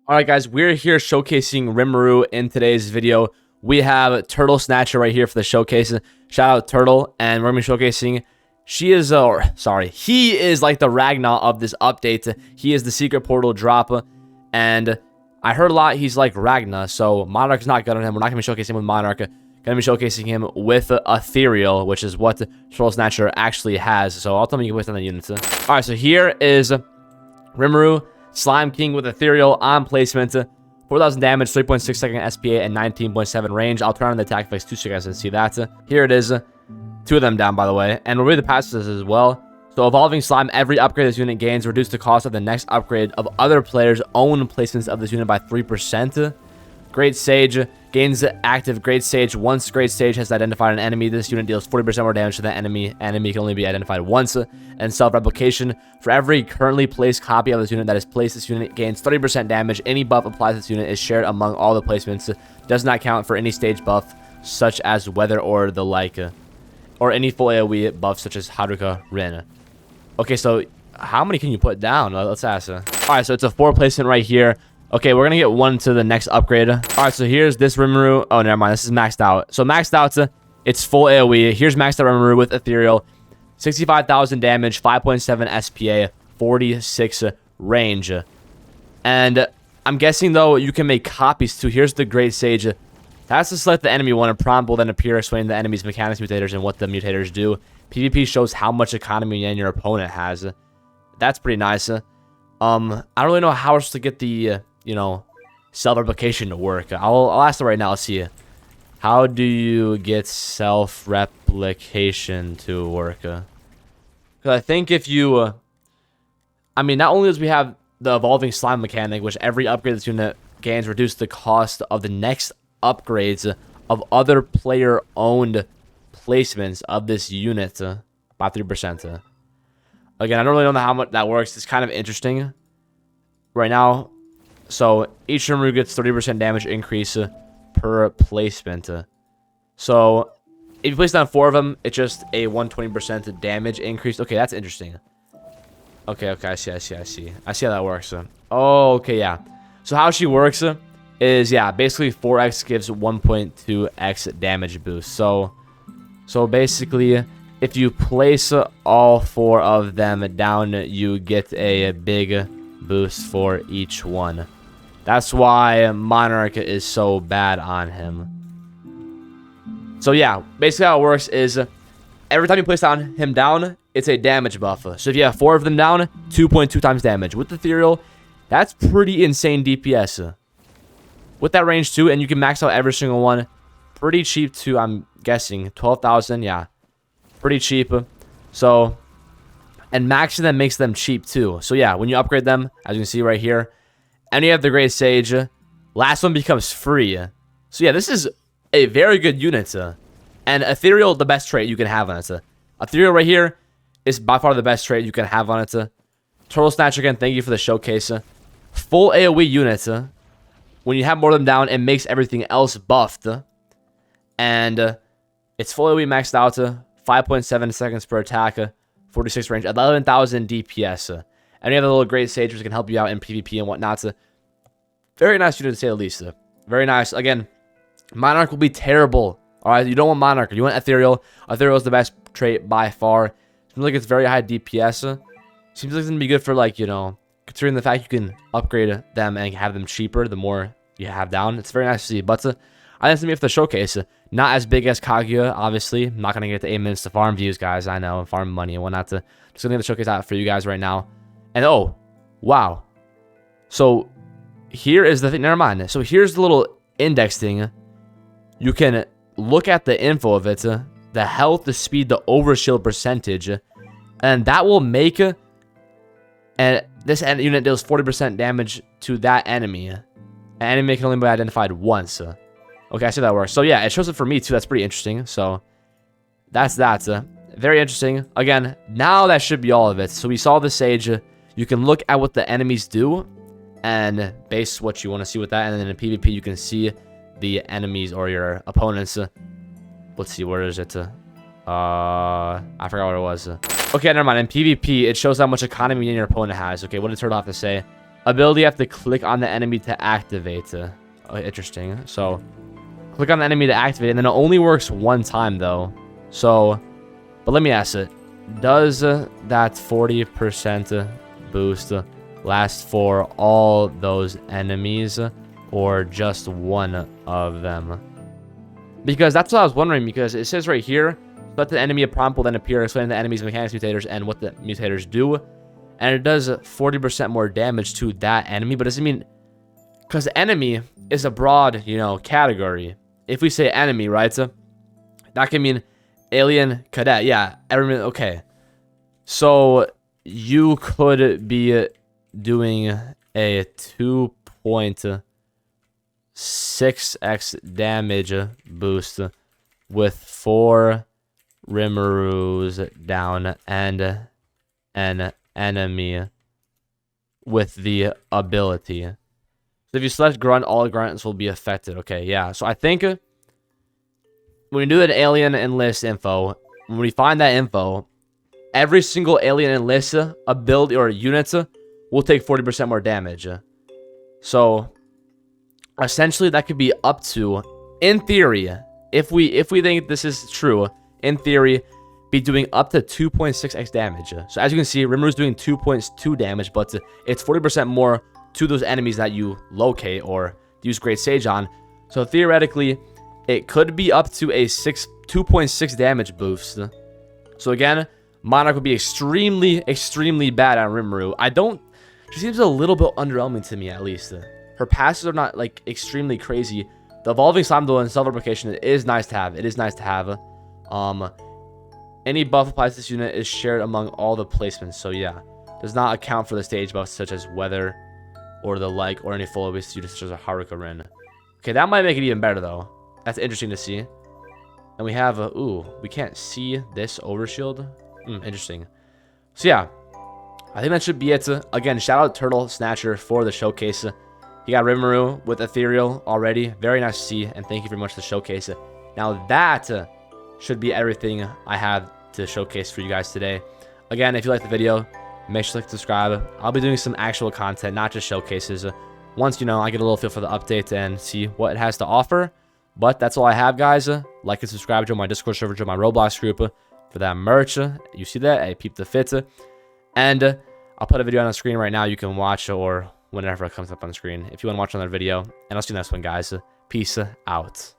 Alright guys, we're here showcasing Rimuru in today's video. We have Turtle Snatcher right here for the showcase. Shout out Turtle, and we're going to be showcasing, he is like the Ragnar of this update. He is the secret portal drop, and I heard a lot he's like Ragnar, so Monarch's not good on him. We're not going to be showcasing him with Monarch. Going to be showcasing him with Ethereal, which is what Turtle Snatcher actually has. So I'll tell me you can place on the units. Alright, so here is Rimuru, Slime King with Ethereal on placement. 4,000 damage, 3.6 second SPA, and 19.7 range. I'll turn on the attack phase too so you guys can see that. Here it is. Two of them down, by the way. And we'll read the passages as well. So, Evolving Slime, every upgrade this unit gains, reduce the cost of the next upgrade of other players' own placements of this unit by 3%. Great Sage gains active Great Sage. Once Great Sage has identified an enemy, this unit deals 40% more damage to the enemy. Enemy can only be identified once. And Self-Replication. For every currently placed copy of this unit that is placed, this unit gains 30% damage. Any buff applied to this unit is shared among all the placements. Does not count for any stage buff, such as weather or the like. Or any full AoE buff, such as Haruka Rin. Okay, so how many can you put down? Let's ask. Alright, so it's a 4 placement right here. Okay, we're going to get one to the next upgrade. Alright, so here's this Rimuru. Oh, never mind. This is maxed out. So maxed out, it's full AoE. Here's maxed out Rimuru with Ethereal. 65,000 damage, 5.7 SPA, 46 range. And I'm guessing, though, you can make copies, too. Here's the Great Sage. That's to select the enemy one. A prompt will then appear explaining the enemy's mechanics, mutators, and what the mutators do. PvP shows how much economy your opponent has. That's pretty nice. I don't really know how else to get the... self-replication to work. I'll ask it right now. Let's see. How do you get self-replication to work? Because I think if you... not only does we have the Evolving Slime mechanic, which every upgrade this unit gains reduce the cost of the next upgrades of other player-owned placements of this unit by 3%. Again, I don't really know how much that works. It's kind of interesting right now. So each Rimuru gets 30% damage increase per placement. So if you place down 4 of them, it's just a 120% damage increase. Okay, that's interesting. Okay, I see. I see how that works. Oh, okay, yeah. So how she works is, yeah, basically 4x gives 1.2x damage boost. So basically, if you place all 4 of them down, you get a big boost for each one. That's why Monarch is so bad on him. So yeah, basically how it works is every time you place him down, it's a damage buff. So if you have 4 of them down, 2.2 times damage. With Ethereal, that's pretty insane DPS. With that range too, and you can max out every single one. Pretty cheap too, I'm guessing. 12,000, yeah. Pretty cheap. So, and maxing them makes them cheap too. So yeah, when you upgrade them, as you can see right here, and you have the Great Sage, last one becomes free. So yeah, this is a very good unit. And Ethereal, the best trait you can have on it. Ethereal right here is by far the best trait you can have on it. Turtle Snatcher, again, thank you for the showcase. Full AoE unit. When you have more of them down, it makes everything else buffed. And it's full AoE maxed out. 5.7 seconds per attack. 46 range. 11,000 DPS. And you have the little Great Sage, which can help you out in PvP and whatnot. Very nice unit to say the least. Very nice. Again, Monarch will be terrible. Alright, you don't want Monarch. You want Ethereal. Ethereal is the best trait by far. Seems like it's very high DPS. Seems like it's going to be good for, like, considering the fact you can upgrade them and have them cheaper the more you have down. It's very nice to see. But I think it's going to be for the showcase. Not as big as Kaguya, obviously. I'm not going to get the 8 minutes to farm views, guys. I know. Farm money and whatnot. Just going to get the showcase out for you guys right now. And oh, wow. So here is the thing. Never mind. So here's the little index thing. You can look at the info of it, the health, the speed, the overshield percentage, and that will make and this unit deals 40% damage to that enemy. An enemy can only be identified once. Okay, I see that works. So yeah, it shows it for me too. That's pretty interesting. So that's that. Very interesting. Again, now that should be all of it. So we saw the Sage. You can look at what the enemies do and base what you want to see with that. And then in PvP, you can see the enemies or your opponents. Let's see, where is it? I forgot what it was. Okay, never mind. In PvP, it shows how much economy your opponent has. Okay, what did Turtle have to say? ability you have to click on the enemy to activate. Oh, interesting. So click on the enemy to activate, and then it only works one time though. So, but let me ask it. Does that 40% boost last for all those enemies or just one of them? Because that's what I was wondering, because it says right here, let the enemy a prompt will then appear explaining the enemy's mechanics, mutators, and what the mutators do. And it does 40% more damage to that enemy, but does it mean... Because enemy is a broad, you know, category. If we say enemy, right, so that can mean alien, cadet. Yeah, everyone. Okay. So you could be doing a 2.6x damage boost with 4 Rimurus down and an enemy with the ability. So if you select grunt, all grunts will be affected. Okay, yeah. So I think when we do an alien enlist info, when we find that info, every single alien enlist ability or unit will take 40% more damage. So essentially that could be up to, in theory, if we think this is true, in theory, be doing up to 2.6x damage. So as you can see, Rimuru's doing 2.2 damage, but it's 40% more to those enemies that you locate or use Great Sage on. So theoretically, it could be up to a 2.6 damage boost. So again, Monarch would be extremely, extremely bad on Rimuru. She seems a little bit underwhelming to me, at least. Her passes are not, like, extremely crazy. The Evolving Slime Duel and Self-Replication is nice to have. It is nice to have. Any buff applied to this unit is shared among all the placements. So, yeah. Does not account for the stage buffs such as Weather or the like, or any full base units such as a Haruka Rin. Okay, that might make it even better, though. That's interesting to see. And we have a... Ooh, we can't see this overshield. Interesting. So, yeah. I think that should be it. Again, shout out Turtle Snatcher for the showcase. He got Rimuru with Ethereal already. Very nice to see, and thank you very much for the showcase. Now that should be everything I have to showcase for you guys today. Again, if you like the video, make sure to subscribe. I'll be doing some actual content, not just showcases. Once, you know, I get a little feel for the update and see what it has to offer. But that's all I have, guys. Like and subscribe, join my Discord server, join my Roblox group for that merch. You see that? Hey, peep the fit. And I'll put a video on the screen right now you can watch, or whenever it comes up on the screen if you want to watch another video. And I'll see you next one, guys. Peace out.